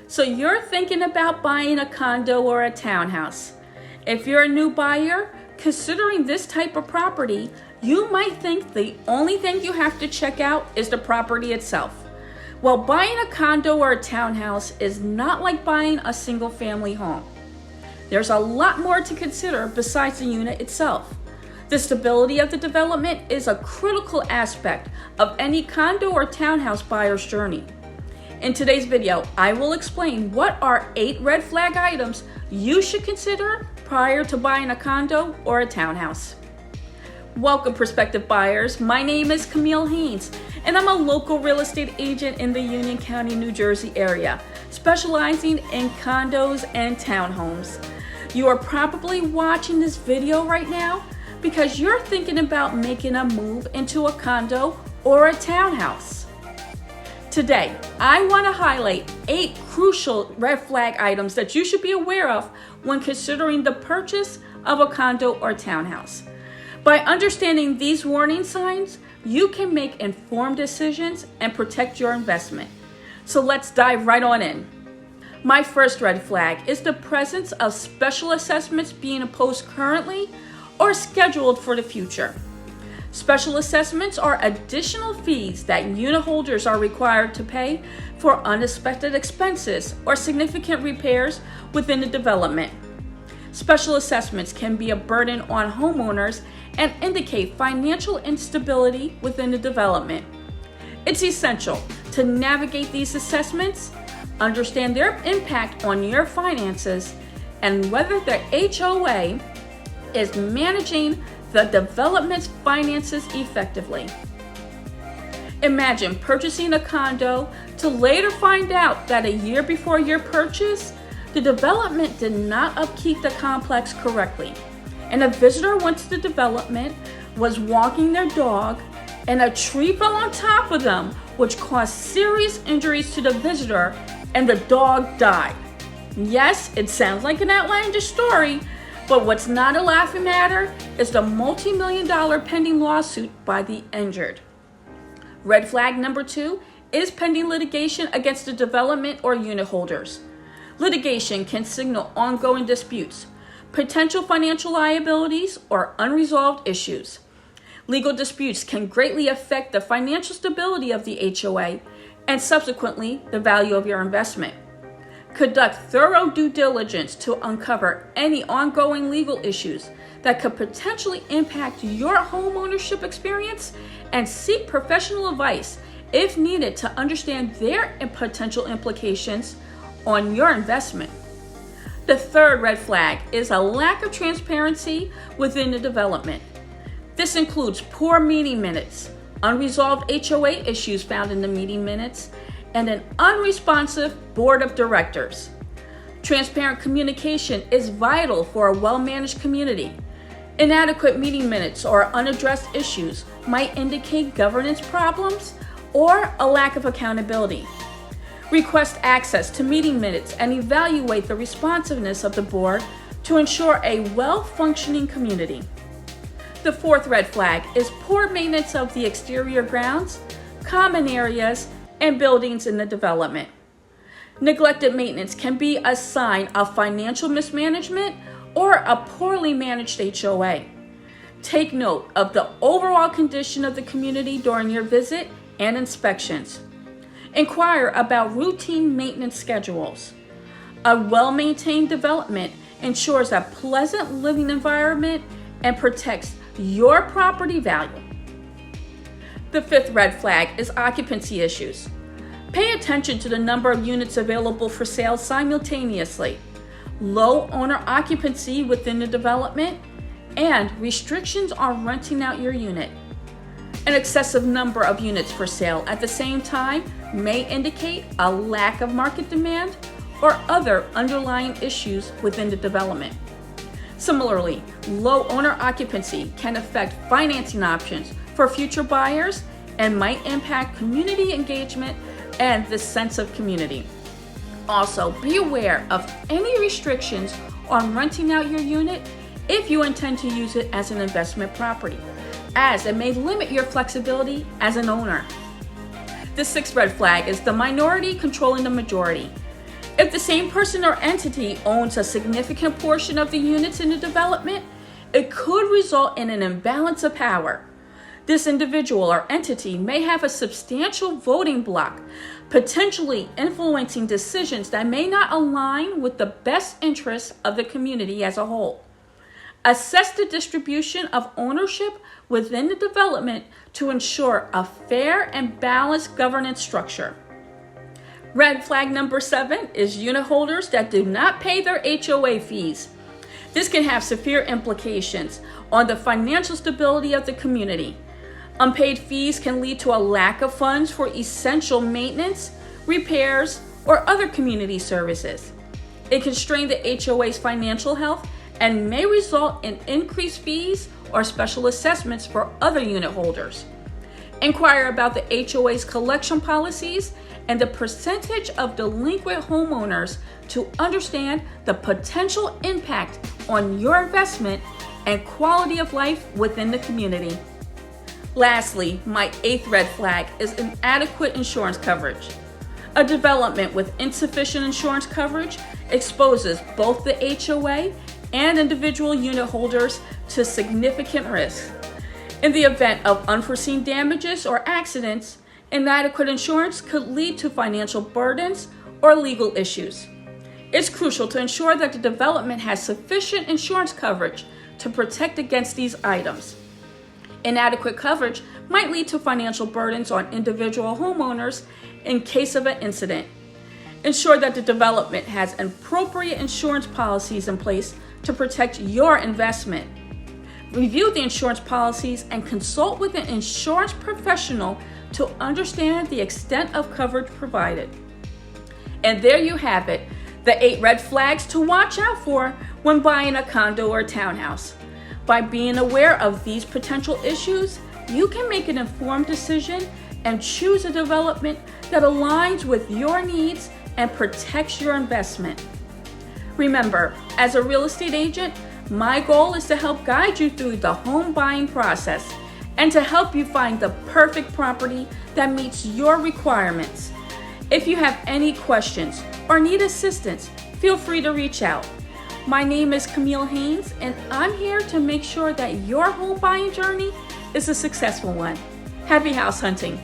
So you're thinking about buying a condo or a townhouse. If you're a new buyer, considering this type of property, you might think the only thing you have to check out is the property itself. Well, buying a condo or a townhouse is not like buying a single family home. There's a lot more to consider besides the unit itself. The stability of the development is a critical aspect of any condo or townhouse buyer's journey. In today's video, I will explain what are 8 red flag items you should consider prior to buying a condo or a townhouse. Welcome, prospective buyers. My name is Camille Haynes, and I'm a local real estate agent in the Union County, New Jersey area, specializing in condos and townhomes. You are probably watching this video right now because you're thinking about making a move into a condo or a townhouse. Today, I want to highlight 8 crucial red flag items that you should be aware of when considering the purchase of a condo or townhouse. By understanding these warning signs, you can make informed decisions and protect your investment. So let's dive right on in. My first red flag is the presence of special assessments being imposed currently or scheduled for the future. Special assessments are additional fees that unit holders are required to pay for unexpected expenses or significant repairs within the development. Special assessments can be a burden on homeowners and indicate financial instability within the development. It's essential to navigate these assessments, understand their impact on your finances, and whether the HOA is managing the development's finances effectively. Imagine purchasing a condo to later find out that a year before your purchase, the development did not upkeep the complex correctly, and a visitor went to the development, was walking their dog, and a tree fell on top of them, which caused serious injuries to the visitor, and the dog died. Yes, it sounds like an outlandish story, but what's not a laughing matter is the multi-million-dollar pending lawsuit by the injured. Red flag number 2 is pending litigation against the development or unit holders. Litigation can signal ongoing disputes, potential financial liabilities, or unresolved issues. Legal disputes can greatly affect the financial stability of the HOA and subsequently the value of your investment. Conduct thorough due diligence to uncover any ongoing legal issues that could potentially impact your homeownership experience and seek professional advice if needed to understand their potential implications on your investment. The third red flag is a lack of transparency within the development. This includes poor meeting minutes, unresolved HOA issues found in the meeting minutes, and an unresponsive board of directors. Transparent communication is vital for a well-managed community. Inadequate meeting minutes or unaddressed issues might indicate governance problems or a lack of accountability. Request access to meeting minutes and evaluate the responsiveness of the board to ensure a well-functioning community. The fourth red flag is poor maintenance of the exterior grounds, common areas, and buildings in the development. Neglected maintenance can be a sign of financial mismanagement or a poorly managed HOA. Take note of the overall condition of the community during your visit and inspections. Inquire about routine maintenance schedules. A well-maintained development ensures a pleasant living environment and protects your property value. The fifth red flag is occupancy issues. Pay attention to the number of units available for sale simultaneously, low owner occupancy within the development, and restrictions on renting out your unit. An excessive number of units for sale at the same time may indicate a lack of market demand or other underlying issues within the development. Similarly, low owner occupancy can affect financing options for future buyers and might impact community engagement and the sense of community. Also, be aware of any restrictions on renting out your unit if you intend to use it as an investment property, as it may limit your flexibility as an owner. The sixth red flag is the minority controlling the majority. If the same person or entity owns a significant portion of the units in the development, it could result in an imbalance of power. This individual or entity may have a substantial voting block, potentially influencing decisions that may not align with the best interests of the community as a whole. Assess the distribution of ownership within the development to ensure a fair and balanced governance structure. Red flag number 7 is unit holders that do not pay their HOA fees. This can have severe implications on the financial stability of the community. Unpaid fees can lead to a lack of funds for essential maintenance, repairs, or other community services. It can strain the HOA's financial health and may result in increased fees or special assessments for other unit holders. Inquire about the HOA's collection policies and the percentage of delinquent homeowners to understand the potential impact on your investment and quality of life within the community. Lastly, my 8th red flag is inadequate insurance coverage. A development with insufficient insurance coverage exposes both the HOA and individual unit holders to significant risk. In the event of unforeseen damages or accidents, inadequate insurance could lead to financial burdens or legal issues. It's crucial to ensure that the development has sufficient insurance coverage to protect against these items. Inadequate coverage might lead to financial burdens on individual homeowners in case of an incident. Ensure that the development has appropriate insurance policies in place to protect your investment. Review the insurance policies and consult with an insurance professional to understand the extent of coverage provided. And there you have it, the 8 red flags to watch out for when buying a condo or townhouse. By being aware of these potential issues, you can make an informed decision and choose a development that aligns with your needs and protects your investment. Remember, as a real estate agent, my goal is to help guide you through the home buying process and to help you find the perfect property that meets your requirements. If you have any questions or need assistance, feel free to reach out. My name is Camille Haynes, and I'm here to make sure that your home buying journey is a successful one. Happy house hunting!